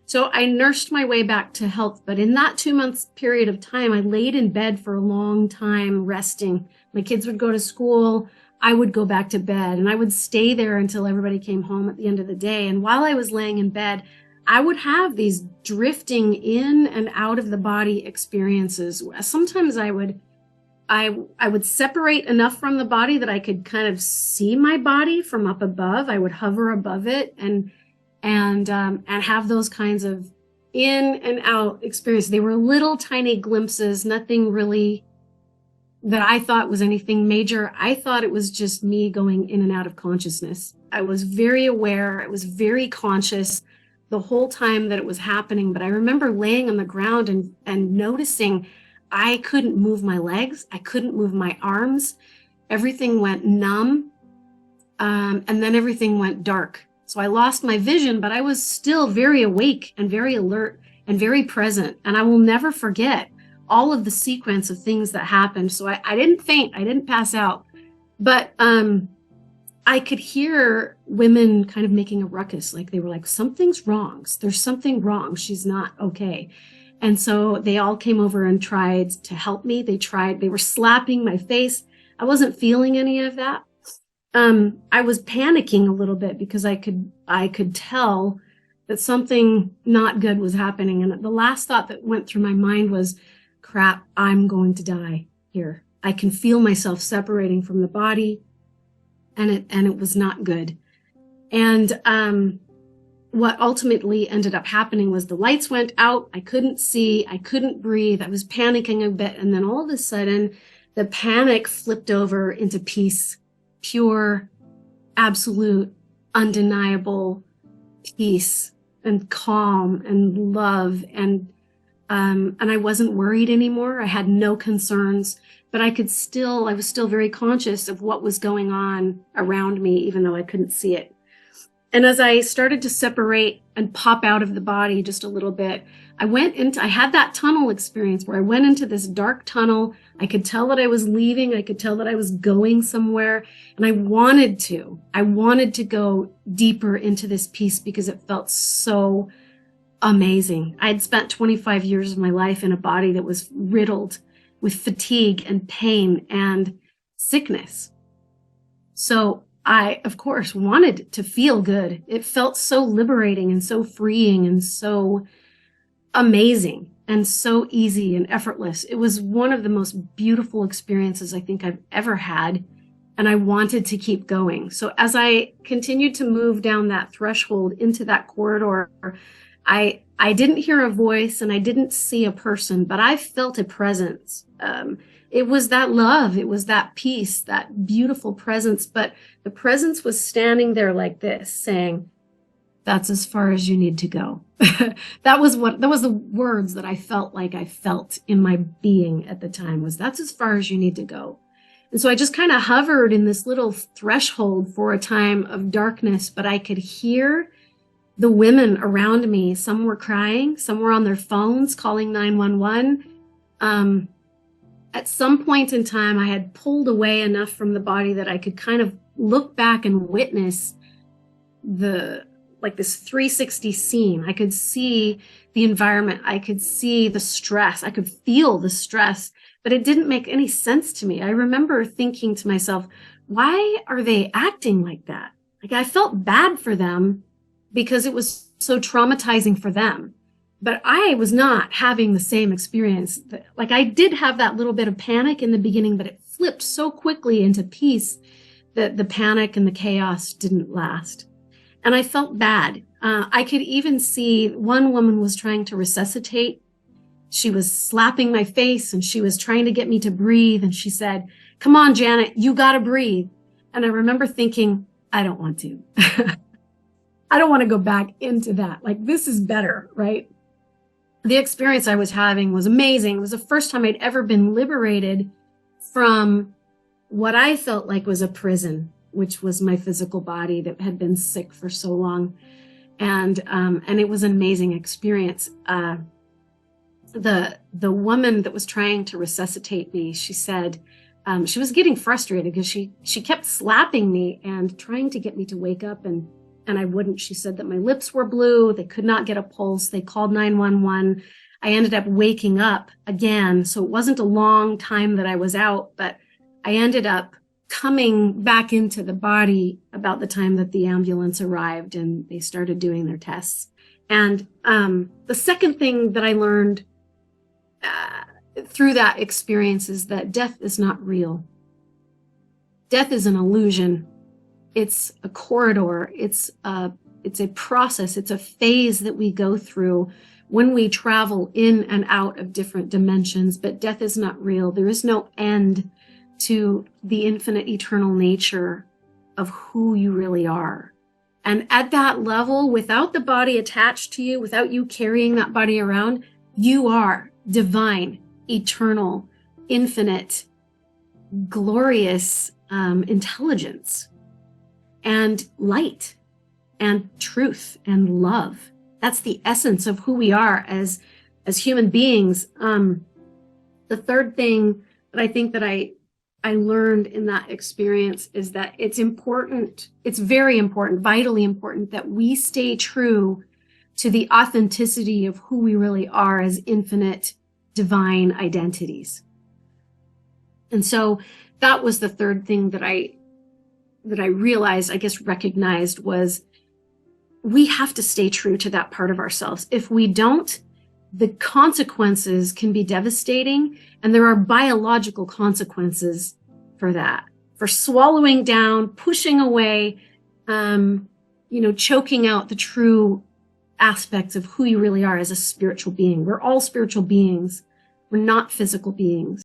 So I nursed my way back to health. But in that 2 months period of time, I laid in bed for a long time resting. My kids would go to school. I would go back to bed and I would stay there until everybody came home at the end of the day. And while I was laying in bed, I would have these drifting in and out of the body experiences. Sometimes I would separate enough from the body that I could kind of see my body from up above. I would hover above it and have those kinds of in and out experiences. They were little tiny glimpses, nothing really that I thought was anything major. I thought it was just me going in and out of consciousness. I was very aware. I was very conscious the whole time that it was happening. But I remember laying on the ground and noticing I couldn't move my legs. I couldn't move my arms. Everything went numb. And then everything went dark. So I lost my vision, but I was still very awake and very alert and very present. And I will never forget all of the sequence of things that happened. So I didn't faint. I didn't pass out. But I could hear women kind of making a ruckus. Like they were like, something's wrong. There's something wrong. She's not okay. And so they all came over and tried to help me. They were slapping my face. I wasn't feeling any of that. I was panicking a little bit because I could tell that something not good was happening. And the last thought that went through my mind was, crap, I'm going to die here. I can feel myself separating from the body, and it was not good. And what ultimately ended up happening was the lights went out. I couldn't see. I couldn't breathe. I was panicking a bit. And then all of a sudden, the panic flipped over into peace, pure, absolute, undeniable peace and calm and love. And I wasn't worried anymore. I had no concerns, but I was still very conscious of what was going on around me, even though I couldn't see it. And as I started to separate and pop out of the body just a little bit, I had that tunnel experience where I went into this dark tunnel. I could tell that I was leaving. I could tell that I was going somewhere. And I wanted to go deeper into this peace because it felt so amazing. I had spent 25 years of my life in a body that was riddled with fatigue and pain and sickness. So I, of course, wanted to feel good. It felt so liberating and so freeing and so amazing and so easy and effortless. It was one of the most beautiful experiences I think I've ever had. And I wanted to keep going. So as I continued to move down that threshold into that corridor, I didn't hear a voice and I didn't see a person, but I felt a presence. It was that love. It was that peace, that beautiful presence. But the presence was standing there like this saying, that's as far as you need to go. That was the words that I felt like I felt in my being at the time was that's as far as you need to go. And so I just kind of hovered in this little threshold for a time of darkness, but I could hear the women around me. Some were crying, some were on their phones calling 911. At some point in time, I had pulled away enough from the body that I could kind of look back and witness this 360 scene. I could see the environment. I could see the stress. I could feel the stress, but it didn't make any sense to me. I remember thinking to myself, why are they acting like that? Like I felt bad for them because it was so traumatizing for them. But I was not having the same experience. Like I did have that little bit of panic in the beginning, but it flipped so quickly into peace that the panic and the chaos didn't last. And I felt bad. I could even see one woman was trying to resuscitate. She was slapping my face and she was trying to get me to breathe. And she said, come on, Janet, you got to breathe. And I remember thinking, I don't want to. I don't want to go back into that. Like, this is better, right? The experience I was having was amazing. It was the first time I'd ever been liberated from what I felt like was a prison, which was my physical body that had been sick for so long. And it was an amazing experience. The woman that was trying to resuscitate me, she said, she was getting frustrated because she kept slapping me and trying to get me to wake up and and I wouldn't. She said that my lips were blue. They could not get a pulse. They called 911. I ended up waking up again. So it wasn't a long time that I was out, but I ended up coming back into the body about the time that the ambulance arrived and they started doing their tests. And the second thing that I learned through that experience is that death is not real. Death is an illusion. It's a corridor. It's a process. It's a phase that we go through when we travel in and out of different dimensions. But death is not real. There is no end to the infinite eternal nature of who you really are. And at that level, without the body attached to you, without you carrying that body around, you are divine, eternal, infinite, glorious intelligence and light and truth and love. That's the essence of who we are as human beings. The third thing that I think that I learned in that experience is that it's important, it's very important, vitally important that we stay true to the authenticity of who we really are as infinite divine identities. And so that was the third thing that I realized, I guess recognized, was we have to stay true to that part of ourselves. If we don't, the consequences can be devastating, and there are biological consequences for that, for swallowing down, pushing away, choking out the true aspects of who you really are as a spiritual being. We're all spiritual beings. We're not physical beings.